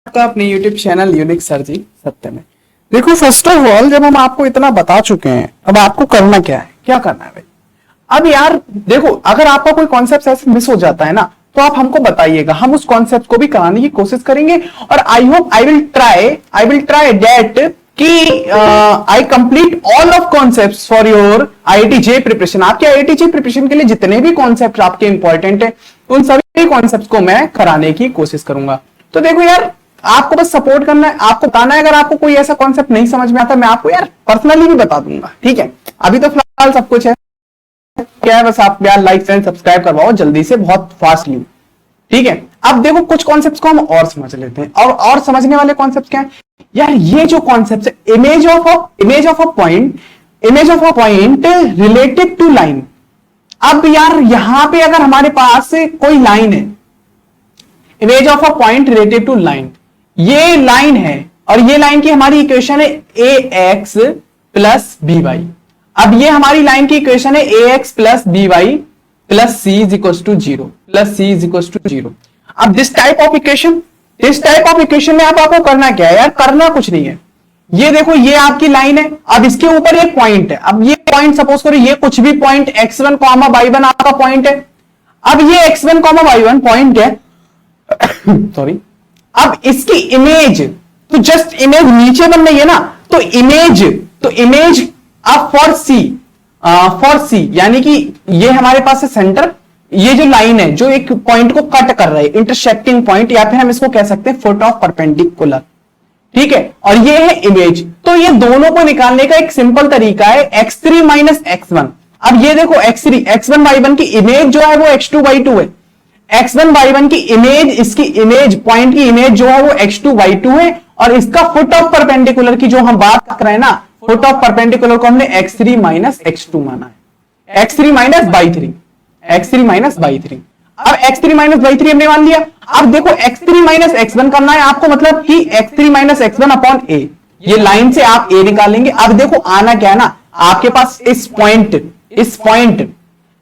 आपका अपने YouTube channel unique sir जी सत्य में। देखो फर्स्ट ऑफ ऑल जब हम आपको इतना बता चुके हैं, अब आपको करना क्या है, क्या करना है भाई। अब यार देखो, अगर आपका कोई कॉन्सेप्ट ऐसे मिस हो जाता है ना, तो आप हमको बताइएगा, हम उस कॉन्सेप्ट को भी कराने की कोशिश करेंगे। और I hope I will try that कि I complete all of concepts for your IIT JEE preparation. आपके आईआईटी जे प्रिपरेशन के लिए जितने भी कॉन्सेप्ट आपके इंपॉर्टेंट है, उन सभी कॉन्सेप्ट को मैं कराने की कोशिश करूंगा। तो देखो यार, आपको बस सपोर्ट करना है, आपको बताना है। अगर आपको कोई ऐसा कॉन्सेप्ट नहीं समझ में आता, मैं आपको यार पर्सनली भी बता दूंगा, ठीक है। अभी तो फिलहाल सब कुछ है, क्या है, बस आप यार लाइक एंड सब्सक्राइब करवाओ जल्दी से, बहुत फास्टली, ठीक है। अब देखो कुछ कॉन्सेप्ट्स को हम और समझ लेते हैं। और समझने वाले कॉन्सेप्ट क्या है यार, ये जो कॉन्सेप्ट है, image of a point related to line. अब यार यहां पे अगर हमारे पास कोई लाइन है, image of a point related to line, ये लाइन है और ये लाइन की हमारी इक्वेशन है ax प्लस बी वाई। अब ये हमारी लाइन की इक्वेशन है ax plus b y plus c is equal to zero. अब दिस टाइप ऑफ इक्वेशन में आपको करना क्या है यार, करना कुछ नहीं है। ये देखो, ये आपकी लाइन है, अब इसके ऊपर एक पॉइंट है। अब ये पॉइंट सपोज करो, ये कुछ भी पॉइंट x1, y1 आपका पॉइंट है। अब ये x1, y1 पॉइंट है सॉरी। अब इसकी इमेज, तो जस्ट इमेज नीचे बन रही है ना, तो इमेज अब फॉर सी यानी कि ये हमारे पास है सेंटर, ये जो लाइन है जो एक पॉइंट को कट कर रहा है, इंटरसेक्टिंग पॉइंट, या फिर हम इसको कह सकते हैं फुट ऑफ परपेंडिकुलर, ठीक है। और ये है इमेज। तो ये दोनों को निकालने का एक सिंपल तरीका है x3 माइनस x1। अब ये देखो x1 y1 की इमेज जो है वो x2 y2 है। x1 y1 की इमेज, इसकी इमेज पॉइंट की इमेज जो है वो x2 y2 है, और इसका फुट ऑफ परपेंडिकुलर की जो हम बात कर रहे हैं ना, फुट ऑफ परपेंडिकुलर को हमने x3 माइनस x2 माना है, x3 माइनस बाई थ्री। अब x3 माइनस बाई थ्री हमने मान लिया। अब देखो x3 माइनस x1 करना है आपको, मतलब कि x3 minus x1 upon a, ये लाइन से आप a निकालेंगे। अब देखो आना क्या है ना, आपके पास इस पॉइंट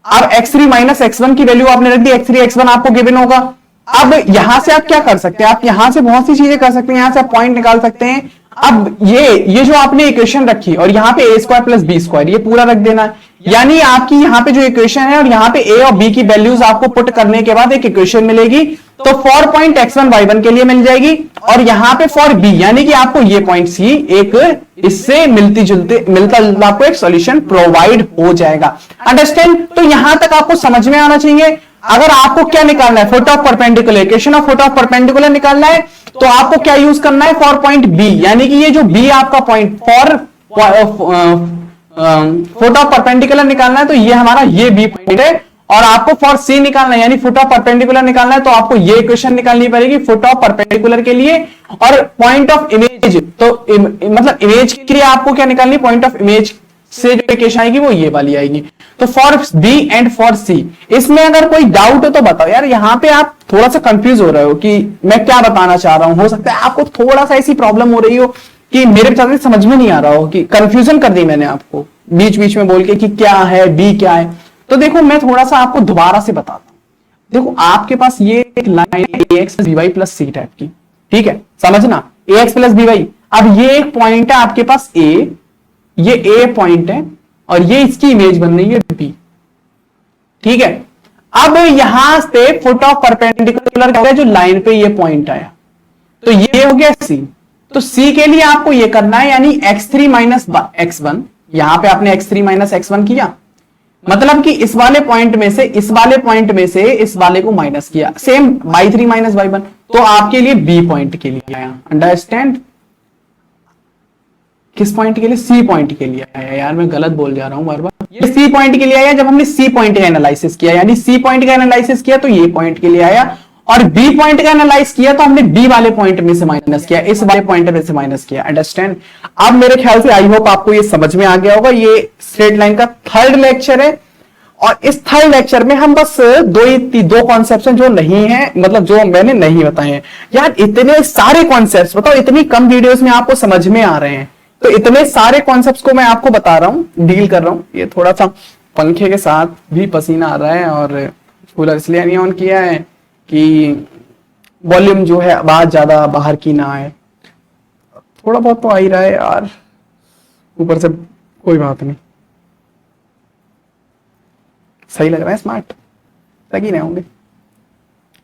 अब x3 माइनस x1 की वैल्यू आपने रख दी, x3 x1 आपको गिवन होगा। अब यहां से आप क्या कर सकते हैं, आप यहां से बहुत सी चीजें कर सकते हैं, यहां से आप पॉइंट निकाल सकते हैं। अब ये जो आपने इक्वेशन रखी और यहां पे a square plus B square, ये पूरा रख देना है। यानी आपकी यहां पे जो इक्वेशन है और यहां पे a और b की वैल्यूज आपको पुट करने के बाद एक इक्वेशन मिलेगी। तो फॉर पॉइंट x1 y1 के लिए मिल जाएगी, और यहां पे फॉर b यानी कि आपको ये पॉइंट c एक इससे मिलता जुलता आपको एक सॉल्यूशन प्रोवाइड हो जाएगा। अंडरस्टैंड? तो यहां तक आपको समझ में आना चाहिए। अगर आपको क्या निकालना है, foot of perpendicular, equation of foot of perpendicular निकालना है, तो आपको क्या यूज करना है, फॉर पॉइंट बी, यानी कि ये जो बी आपका point for foot of perpendicular निकालना है, तो ये हमारा ये बी पॉइंट है। और आपको फॉर सी निकालना है यानी फुट ऑफ परपेंडिकुलर निकालना है, तो आपको ये इक्वेशन निकालनी पड़ेगी फुट ऑफ परपेंडिकुलर के लिए। और पॉइंट ऑफ इमेज, तो मतलब इमेज के लिए आपको क्या निकालनी, पॉइंट ऑफ इमेज से जो इक्वेशन आएगी वो ये वाली आएगी। तो फॉर बी एंड फॉर सी, इसमें अगर कोई डाउट हो तो बताओ यार। यहां पे आप थोड़ा सा कंफ्यूज हो रहे हो कि मैं क्या बताना चाह रहा हूं, हो सकता है आपको थोड़ा सा ऐसी प्रॉब्लम हो रही हो कि मेरे बेचारे समझ में नहीं आ रहा हो, कि कंफ्यूजन कर दी मैंने आपको बीच बीच में बोल के कि क्या है बी क्या है। तो देखो मैं थोड़ा सा आपको दोबारा से बताता हूं। देखो आपके पास ये एक line ax plus by plus c type की, ठीक है, समझना, ax प्लस by। अब ये एक पॉइंट है आपके पास a, ये a पॉइंट है और ये इसकी इमेज बन रही है b, ठीक है। अब यहां से फुट ऑफ परपेंडिकुलर हो गया जो लाइन पे ये पॉइंट आया, तो ये हो गया c। तो c के लिए आपको ये करना है, यानी x3 माइनस x1, यहां पे आपने x3 माइनस x1 किया, मतलब कि इस वाले पॉइंट में से इस वाले को माइनस किया, सेम y3 माइनस y1, तो आपके लिए b पॉइंट के लिए आया। अंडरस्टैंड? किस पॉइंट के लिए, c पॉइंट के लिए आया। यार मैं गलत बोल जा रहा हूं बार बार, ये c पॉइंट के लिए आया। जब हमने c पॉइंट का एनालिसिस किया, यानी c पॉइंट का एनालिसिस किया तो ये पॉइंट के लिए आया, और b पॉइंट का एनालाइज किया तो हमने b वाले पॉइंट में से माइनस किया, इस वाले पॉइंट में से माइनस किया। अंडरस्टैंड? अब मेरे ख्याल से आई होप आपको ये समझ में आ गया होगा। ये स्ट्रेट लाइन का थर्ड लेक्चर है, और इस थर्ड लेक्चर में हम बस दो कॉन्सेप्ट जो नहीं है, मतलब जो मैंने नहीं बताए हैं। यार इतने सारे कॉन्सेप्ट्स बताओ, इतनी कम वीडियोस में आपको समझ में आ रहे हैं, तो इतने सारे कॉन्सेप्ट्स को मैं आपको बता रहा हूं, डील कर रहा हूं। ये थोड़ा सा पंखे के साथ भी पसीना आ रहा है, और कूलर इसलिए नहीं ऑन किया है कि वॉल्यूम जो है आवाज ज्यादा बाहर की ना आए। थोड़ा बहुत तो आ ही रहा है यार ऊपर से, कोई बात नहीं, सही लग रहा है, स्मार्ट लग ही रहे होंगे।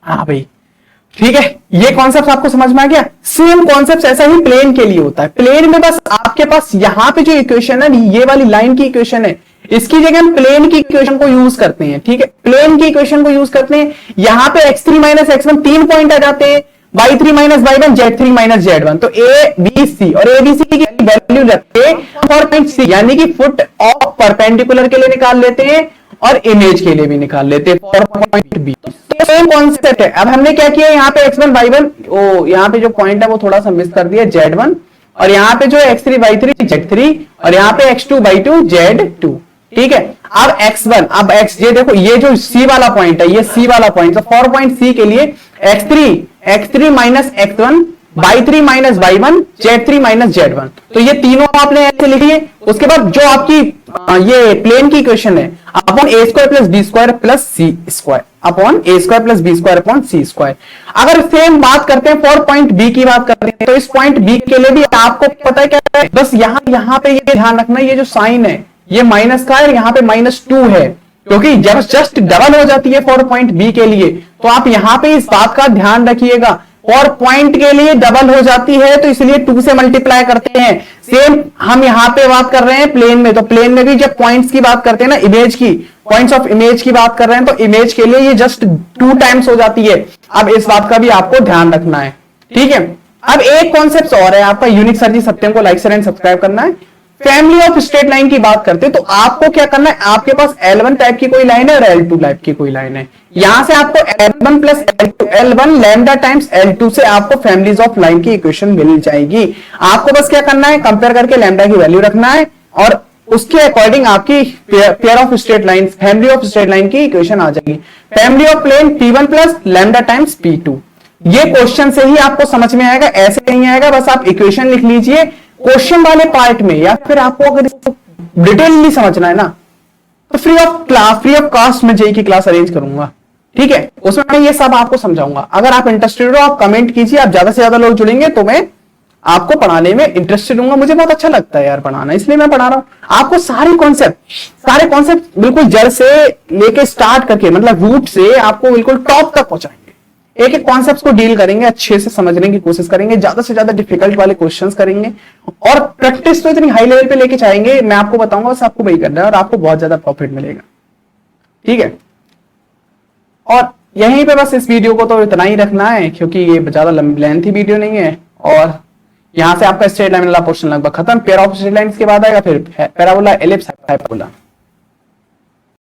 हाँ भाई ठीक है, ये कॉन्सेप्ट आपको समझ में आ गया। सेम कॉन्सेप्ट ऐसा ही प्लेन के लिए होता है। प्लेन में बस आपके पास यहां पे जो इक्वेशन है, ये वाली लाइन की इक्वेशन है, इसकी जगह हम प्लेन की इक्वेशन को यूज करते हैं। ठीक है, प्लेन की इक्वेशन को यूज करते हैं। यहां पे x3 माइनस x1 तीन पॉइंट आ जाते हैं, y3 minus y1, z3 minus z1। तो ए बी सी और ए बी सी की वैल्यू रखते हैं फॉर पॉइंट सी, यानी कि फुट ऑफ परपेंडिकुलर के लिए निकाल लेते हैं और इमेज के लिए भी निकाल लेते हैं for point B. Same concept है। अब हमने क्या किया, यहाँ पे x1 y1, ओ यहाँ पे जो पॉइंट है वो थोड़ा सा मिस कर दिया, z1, और यहाँ पे जो x3 y3 z3, और यहाँ पे x2 y2 z2। ठीक है, अब x1, अब x, ये देखो ये जो c वाला पॉइंट है, ये c वाला पॉइंट, तो फॉर पॉइंट c के लिए x3 minus x1, y3 minus y1, z3 minus z1। तो ये तीनों आपने ऐसे लिखिए। उसके बाद जो आपकी ये प्लेन की इक्वेशन है, upon A square plus B square plus C square, upon A square plus B square upon C square. अगर सेम बात करते हैं फॉर पॉइंट बी की बात करते हैं, तो इस पॉइंट बी के लिए भी आपको पता है क्या है, बस यहाँ पे ये ध्यान रखना, ये जो साइन है ये माइनस का है, यहाँ पे -2 है, क्योंकि जब जस्ट डबल हो जाती है फॉर पॉइंट बी के लिए, तो आप यहां पे इस बात का ध्यान रखिएगा। और पॉइंट के लिए डबल हो जाती है तो इसलिए 2 से मल्टीप्लाई करते हैं। सेम हम यहां पे बात कर रहे हैं प्लेन में, तो प्लेन में भी जब पॉइंट्स की बात करते हैं ना, इमेज की, पॉइंट्स ऑफ इमेज की बात कर रहे हैं, तो इमेज के लिए ये जस्ट 2 टाइम्स हो जाती है। अब इस बात का भी आपको ध्यान रखना है। ठीक है, अब एक कॉन्सेप्ट और है आपका, यूनिक सर जी सत्यम को लाइक शेयर एंड सब्सक्राइब करना है। फैमिली ऑफ स्ट्रेट लाइन की बात करते हैं, तो आपको क्या करना है, आपके पास L1 टाइप की कोई लाइन है और L2 टाइप की कोई लाइन है, यहां से आपको L1 plus L1 lambda times L2 से आपको फैमिलीज ऑफ लाइन की इक्वेशन मिल जाएगी। आपको बस क्या करना है, कंपेयर करके लैम्डा की वैल्यू रखना है और उसके अकॉर्डिंग आपकी pair of straight line, family of straight line की इक्वेशन आ जाएगी। Family of plane P1 plus lambda times P2। ये क्वेश्चन से ही आपको समझ में आएगा, ऐसे नहीं आएगा। बस आप इक्वेशन लिख लीजिए क्वेश्चन वाले पार्ट में, या फिर आपको अगर इसको डिटेलली समझना है ना, तो फ्री ऑफ कॉस्ट में जेई की क्लास अरेंज करूंगा। ठीक है, उसमें मैं ये सब आपको समझाऊंगा। अगर आप इंटरेस्टेड हो, आप कमेंट कीजिए, आप ज्यादा से ज्यादा लोग जुड़ेंगे तो मैं आपको पढ़ाने में इंटरेस्टेड हूँ। मुझे बहुत अच्छा लगता है यार पढ़ाना, इसलिए मैं पढ़ा रहा हूं आपको। सारे कॉन्सेप्ट बिल्कुल जड़ से लेके स्टार्ट करके, मतलब रूट से आपको बिल्कुल टॉप तक पहुंचाएंगे। एक एक कॉन्सेप्ट को डील करेंगे, अच्छे से समझने की कोशिश करेंगे, ज्यादा से ज्यादा डिफिकल्ट वाले क्वेश्चंस करेंगे, और प्रैक्टिस तो इतनी हाई लेवल पे लेके जाएंगे, मैं आपको बताऊंगा, बस आपको वही करना है और आपको बहुत ज्यादा प्रॉफिट मिलेगा। ठीक है, और यहीं पे बस इस वीडियो को तो इतना ही रखना है, क्योंकि ये ज्यादा लेंथी वीडियो नहीं है। और यहां से आपका स्ट्रेट लाइन वाला पोर्शन लगभग खत्म। पेयर ऑफ स्ट्रेट लाइंस के बाद आएगा फिर पैराबोला, एलिप्स, हाइपरबोला।